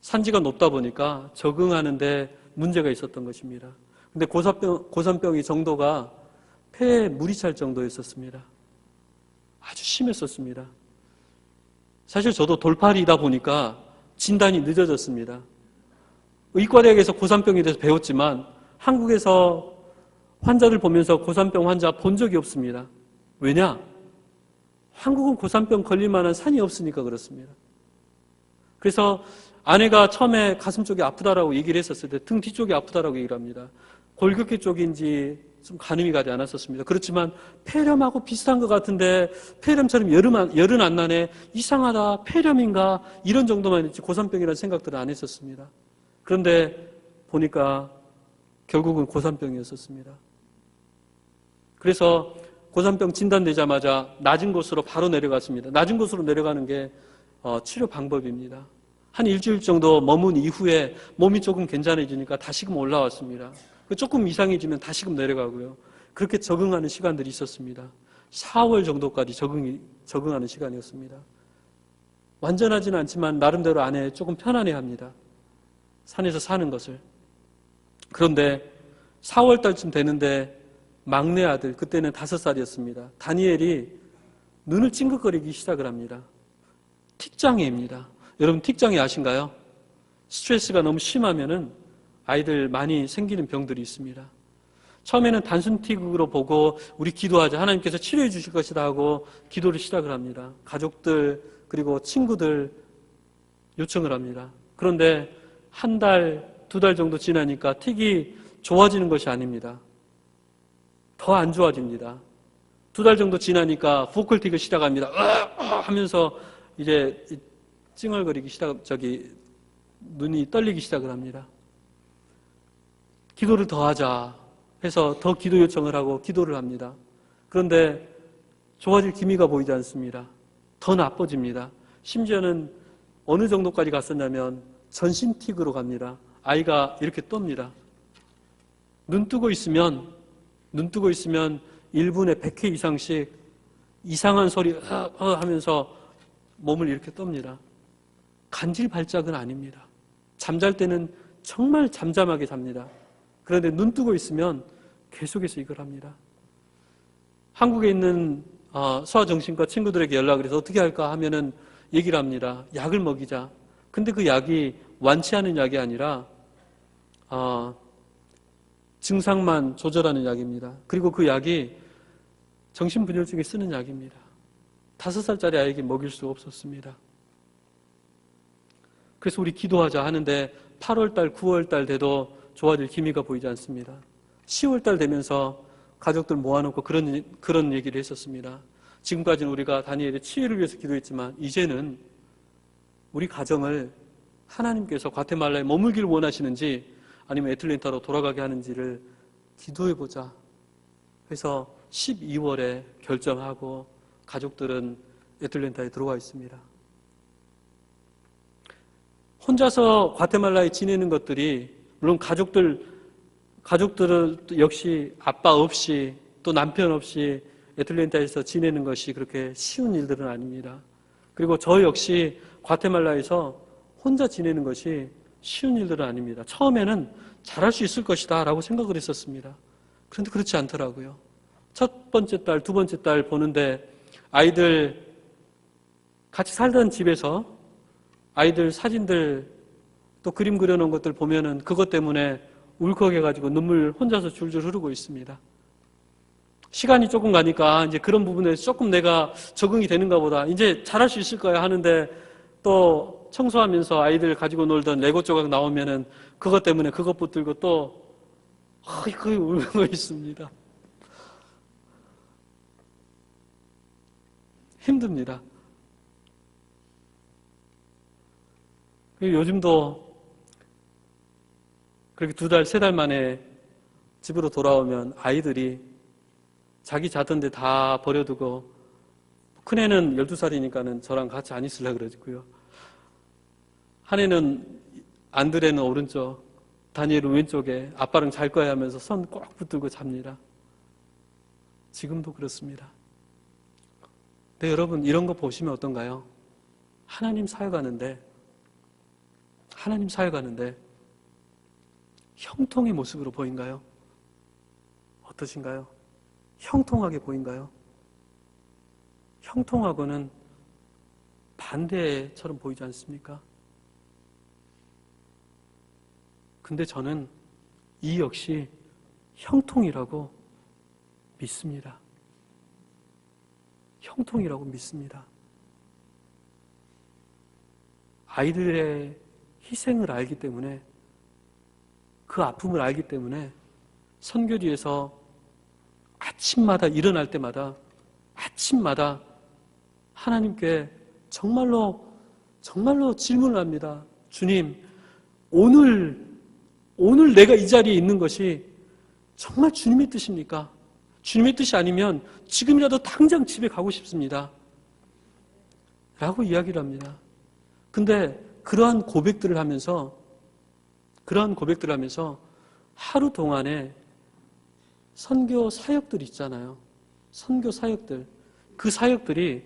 산지가 높다 보니까 적응하는데 문제가 있었던 것입니다. 근데 고산병이 정도가 폐에 물이 찰 정도였었습니다. 아주 심했었습니다. 사실 저도 돌팔이다 보니까 진단이 늦어졌습니다. 의과대학에서 고산병에 대해서 배웠지만 한국에서 환자들 보면서 고산병 환자 본 적이 없습니다. 왜냐? 한국은 고산병 걸릴 만한 산이 없으니까 그렇습니다. 그래서 아내가 처음에 가슴 쪽이 아프다라고 얘기를 했었을 때 등 뒤쪽이 아프다라고 얘기를 합니다. 골격계 쪽인지 좀 가늠이 가지 않았었습니다. 그렇지만 폐렴하고 비슷한 것 같은데 폐렴처럼 열은 안 나네. 이상하다. 폐렴인가? 이런 정도만 했지 고산병이라는 생각들을 안 했었습니다. 그런데 보니까 결국은 고산병이었었습니다. 그래서 고산병 진단되자마자 낮은 곳으로 바로 내려갔습니다. 낮은 곳으로 내려가는 게 치료 방법입니다. 한 일주일 정도 머문 이후에 몸이 조금 괜찮아지니까 다시금 올라왔습니다. 조금 이상해지면 다시금 내려가고요. 그렇게 적응하는 시간들이 있었습니다. 4월 정도까지 적응하는 시간이었습니다. 완전하지는 않지만 나름대로 아내 조금 편안해합니다. 산에서 사는 것을. 그런데 4월 달쯤 되는데 막내 아들, 그때는 5살이었습니다. 다니엘이 눈을 찡긋거리기 시작을 합니다. 틱장애입니다. 여러분 틱장애 아신가요? 스트레스가 너무 심하면은 아이들 많이 생기는 병들이 있습니다. 처음에는 단순 틱으로 보고 우리 기도하자. 하나님께서 치료해 주실 것이다 하고 기도를 시작을 합니다. 가족들 그리고 친구들 요청을 합니다. 그런데 한 달, 2달 정도 지나니까 틱이 좋아지는 것이 아닙니다. 더 안 좋아집니다. 2달 정도 지나니까 보컬틱을 시작합니다. 하면서 이제 찡얼거리기 눈이 떨리기 시작을 합니다. 기도를 더 하자 해서 더 기도 요청을 하고 기도를 합니다. 그런데 좋아질 기미가 보이지 않습니다. 더 나빠집니다. 심지어는 어느 정도까지 갔었냐면 전신틱으로 갑니다. 아이가 이렇게 떱니다. 눈 뜨고 있으면 1분에 100회 이상씩 이상한 소리 하면서 몸을 이렇게 떱니다. 간질 발작은 아닙니다. 잠잘 때는 정말 잠잠하게 잡니다. 그런데 눈 뜨고 있으면 계속해서 이걸 합니다. 한국에 있는 소아정신과 친구들에게 연락을 해서 어떻게 할까 하면은 얘기를 합니다. 약을 먹이자. 근데 그 약이 완치하는 약이 아니라 증상만 조절하는 약입니다. 그리고 그 약이 정신분열증에 쓰는 약입니다. 5살짜리 아이에게 먹일 수 없었습니다. 그래서 우리 기도하자 하는데 8월달, 9월달 돼도 좋아질 기미가 보이지 않습니다. 10월달 되면서 가족들 모아놓고 그런 얘기를 했었습니다. 지금까지는 우리가 다니엘의 치유를 위해서 기도했지만 이제는 우리 가정을 하나님께서 과테말라에 머물기를 원하시는지 아니면 애틀랜타로 돌아가게 하는지를 기도해보자. 그래서 12월에 결정하고 가족들은 애틀랜타에 들어와 있습니다. 혼자서 과테말라에 지내는 것들이 물론 가족들은 역시 아빠 없이 또 남편 없이 애틀랜타에서 지내는 것이 그렇게 쉬운 일들은 아닙니다. 그리고 저 역시 과테말라에서 혼자 지내는 것이 쉬운 일들은 아닙니다. 처음에는 잘할 수 있을 것이다 라고 생각을 했었습니다. 그런데 그렇지 않더라고요. 첫 번째 딸, 두 번째 딸 보는데 아이들 같이 살던 집에서 아이들 사진들 또 그림 그려놓은 것들 보면은 그것 때문에 울컥해가지고 눈물 혼자서 줄줄 흐르고 있습니다. 시간이 조금 가니까 이제 그런 부분에 조금 내가 적응이 되는가 보다. 이제 잘할 수 있을 거야 하는데 또 청소하면서 아이들 가지고 놀던 레고 조각 나오면은 그것 때문에 그것 붙들고 또 거의 울고 있습니다. 힘듭니다. 요즘도 그렇게 2달, 3달 만에 집으로 돌아오면 아이들이 자기 자던데 다 버려두고 큰애는 12살이니까는 저랑 같이 안 있으려고 그러고요. 한 애는 안드레는 오른쪽, 다니엘은 왼쪽에 아빠랑 잘 거야 하면서 손 꼭 붙들고 잡니다. 지금도 그렇습니다. 네, 여러분 이런 거 보시면 어떤가요? 하나님 사역하는데 형통의 모습으로 보인가요? 어떠신가요? 형통하게 보인가요? 형통하고는 반대처럼 보이지 않습니까? 근데 저는 이 역시 형통이라고 믿습니다. 형통이라고 믿습니다. 아이들의 희생을 알기 때문에, 그 아픔을 알기 때문에 선교 뒤에서 일어날 때마다 아침마다 하나님께 정말로 질문을 합니다. 주님, 오늘 내가 이 자리에 있는 것이 정말 주님의 뜻입니까? 주님의 뜻이 아니면 지금이라도 당장 집에 가고 싶습니다. 라고 이야기를 합니다. 근데 그러한 고백들을 하면서 하루 동안에 선교 사역들 있잖아요. 선교 사역들. 그 사역들이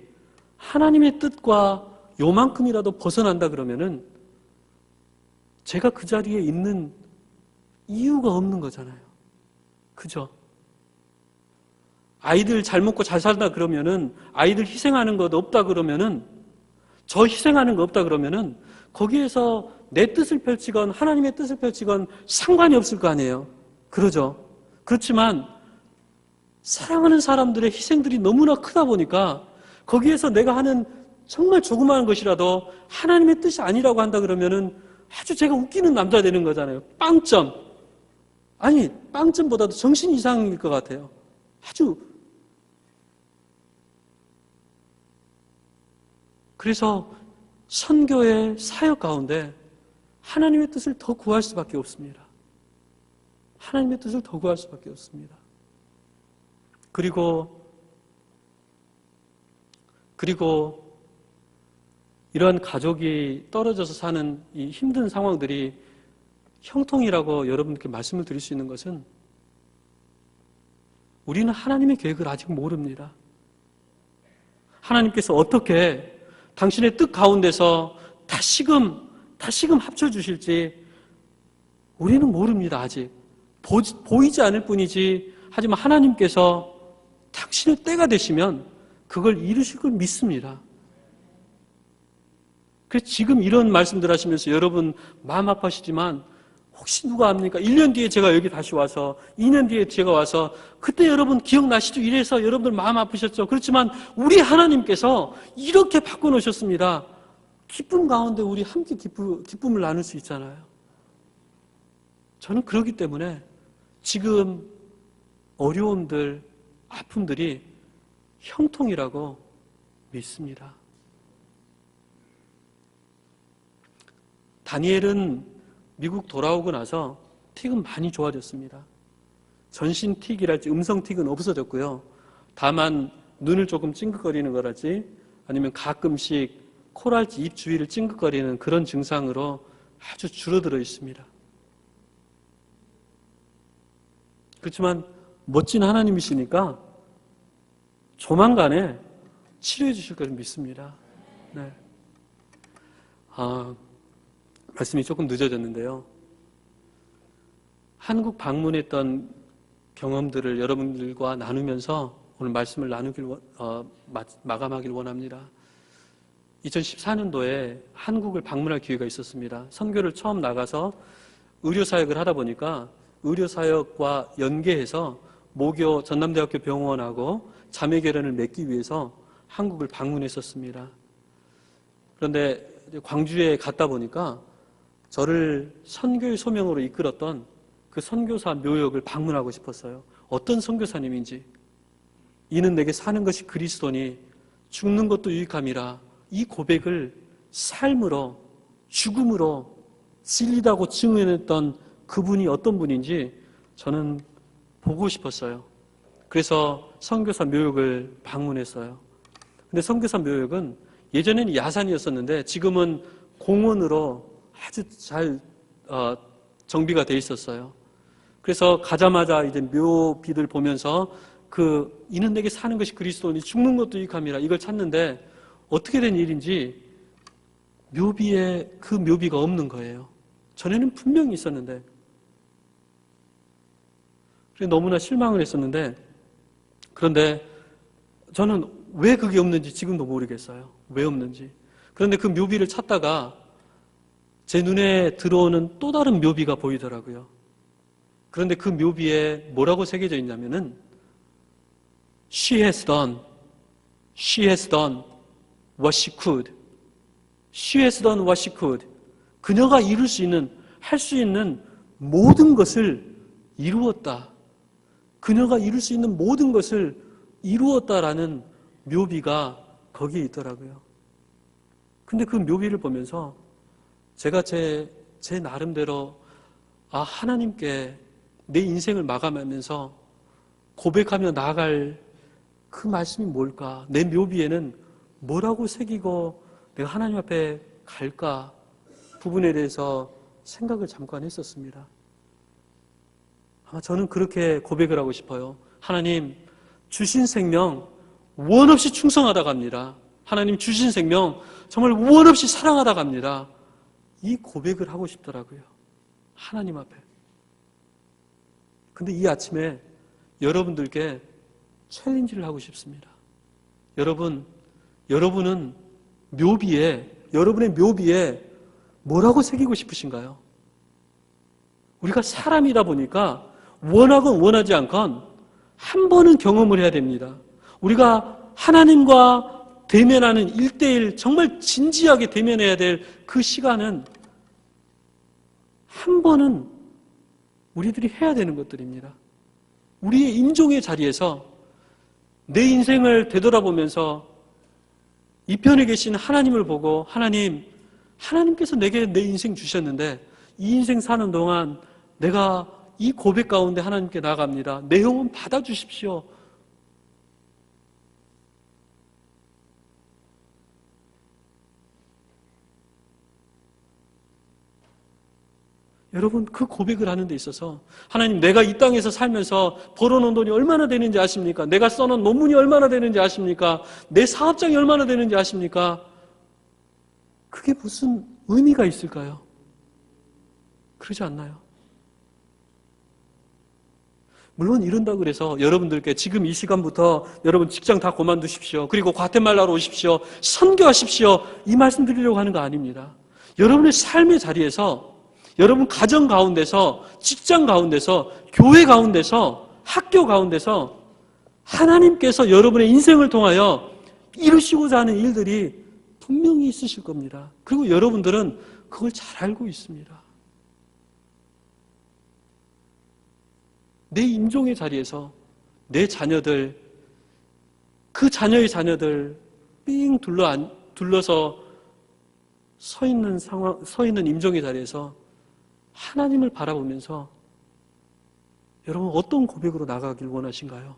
하나님의 뜻과 요만큼이라도 벗어난다 그러면은 제가 그 자리에 있는 이유가 없는 거잖아요. 그죠? 아이들 잘 먹고 잘 살다 그러면은, 아이들 희생하는 것 없다 그러면은, 저 희생하는 거 없다 그러면은 거기에서 내 뜻을 펼치건 하나님의 뜻을 펼치건 상관이 없을 거 아니에요. 그러죠? 그렇지만 사랑하는 사람들의 희생들이 너무나 크다 보니까 거기에서 내가 하는 정말 조그마한 것이라도 하나님의 뜻이 아니라고 한다 그러면은 아주 제가 웃기는 남자 되는 거잖아요. 빵점. 아니, 빵점보다도 정신 이상일 것 같아요. 아주. 그래서 선교의 사역 가운데 하나님의 뜻을 더 구할 수밖에 없습니다. 하나님의 뜻을 더 구할 수밖에 없습니다. 그리고 이런 가족이 떨어져서 사는 이 힘든 상황들이 형통이라고 여러분께 말씀을 드릴 수 있는 것은, 우리는 하나님의 계획을 아직 모릅니다. 하나님께서 어떻게 당신의 뜻 가운데서 다시금 합쳐주실지 우리는 모릅니다. 아직 보이지 않을 뿐이지. 하지만 하나님께서 당신의 때가 되시면 그걸 이루실 걸 믿습니다. 그래서 지금 이런 말씀들 하시면서 여러분 마음 아파하시지만, 혹시 누가 압니까? 1년 뒤에 제가 여기 다시 와서, 2년 뒤에 제가 와서, 그때 여러분 기억나시죠? 이래서 여러분들 마음 아프셨죠? 그렇지만 우리 하나님께서 이렇게 바꿔놓으셨습니다. 기쁨 가운데 우리 함께 기쁨을 나눌 수 있잖아요. 저는 그렇기 때문에 지금 어려움들, 아픔들이 형통이라고 믿습니다. 다니엘은 미국 돌아오고 나서 틱은 많이 좋아졌습니다. 전신 틱이랄지 음성 틱은 없어졌고요. 다만 눈을 조금 찡긋거리는 거랄지, 아니면 가끔씩 코랄지 입 주위를 찡긋거리는 그런 증상으로 아주 줄어들어 있습니다. 그렇지만 멋진 하나님이시니까 조만간에 치료해 주실 것을 믿습니다. 네. 말씀이 조금 늦어졌는데요. 한국 방문했던 경험들을 여러분들과 나누면서 오늘 말씀을 마감하길 원합니다. 2014년도에 한국을 방문할 기회가 있었습니다. 선교를 처음 나가서 의료사역을 하다 보니까 의료사역과 연계해서 모교 전남대학교 병원하고 자매결연을 맺기 위해서 한국을 방문했었습니다. 그런데 광주에 갔다 보니까 저를 선교의 소명으로 이끌었던 그 선교사 묘역을 방문하고 싶었어요. 어떤 선교사님인지. 이는 내게 사는 것이 그리스도니 죽는 것도 유익함이라. 이 고백을 삶으로, 죽음으로 진리다고 증언했던 그분이 어떤 분인지 저는 보고 싶었어요. 그래서 선교사 묘역을 방문했어요. 근데 선교사 묘역은 예전에는 야산이었었는데 지금은 공원으로 아주 잘 정비가 돼 있었어요. 그래서 가자마자 이제 묘비들 보면서 이는 내게 사는 것이 그리스도니 죽는 것도 유익함이라 이걸 찾는데 어떻게 된 일인지 묘비에 그 묘비가 없는 거예요. 전에는 분명히 있었는데. 그래서 너무나 실망을 했었는데, 그런데 저는 왜 그게 없는지 지금도 모르겠어요. 왜 없는지. 그런데 그 묘비를 찾다가 제 눈에 들어오는 또 다른 묘비가 보이더라고요. 그런데 그 묘비에 뭐라고 새겨져 있냐면은 She has done what she could. She has done what she could. 그녀가 이룰 수 있는, 할 수 있는 모든 것을 이루었다. 그녀가 이룰 수 있는 모든 것을 이루었다라는 묘비가 거기에 있더라고요. 근데 그 묘비를 보면서 제가 제 나름대로 하나님께 내 인생을 마감하면서 고백하며 나아갈 그 말씀이 뭘까? 내 묘비에는 뭐라고 새기고 내가 하나님 앞에 갈까? 부분에 대해서 생각을 잠깐 했었습니다. 아마 저는 그렇게 고백을 하고 싶어요. 하나님, 주신 생명 원 없이 충성하다 갑니다. 하나님 주신 생명 정말 원 없이 사랑하다 갑니다. 이 고백을 하고 싶더라고요. 하나님 앞에. 근데 이 아침에 여러분들께 챌린지를 하고 싶습니다. 여러분은 여러분의 묘비에 뭐라고 새기고 싶으신가요? 우리가 사람이다 보니까 원하건 원하지 않건 한 번은 경험을 해야 됩니다. 우리가 하나님과 대면하는 1:1 정말 진지하게 대면해야 될 그 시간은 한 번은 우리들이 해야 되는 것들입니다. 우리의 임종의 자리에서 내 인생을 되돌아보면서 이 편에 계신 하나님을 보고 하나님께서 내게 내 인생 주셨는데 이 인생 사는 동안 내가 이 고백 가운데 하나님께 나아갑니다. 내 영혼 받아주십시오. 여러분, 그 고백을 하는 데 있어서 하나님, 내가 이 땅에서 살면서 벌어놓은 돈이 얼마나 되는지 아십니까? 내가 써놓은 논문이 얼마나 되는지 아십니까? 내 사업장이 얼마나 되는지 아십니까? 그게 무슨 의미가 있을까요? 그러지 않나요? 물론 이런다고 그래서 여러분들께 지금 이 시간부터 여러분 직장 다 그만두십시오. 그리고 과테말라로 오십시오. 선교하십시오. 이 말씀 드리려고 하는 거 아닙니다. 여러분의 삶의 자리에서, 여러분 가정 가운데서, 직장 가운데서, 교회 가운데서, 학교 가운데서 하나님께서 여러분의 인생을 통하여 이루시고자 하는 일들이 분명히 있으실 겁니다. 그리고 여러분들은 그걸 잘 알고 있습니다. 내 임종의 자리에서 내 자녀들, 그 자녀의 자녀들 삥 둘러서 서 있는 임종의 자리에서 하나님을 바라보면서 여러분 어떤 고백으로 나가길 원하신가요?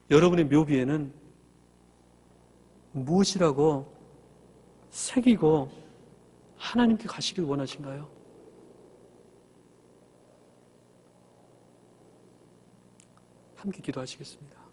여러분의 묘비에는 무엇이라고 새기고 하나님께 가시길 원하신가요? 함께 기도하시겠습니다.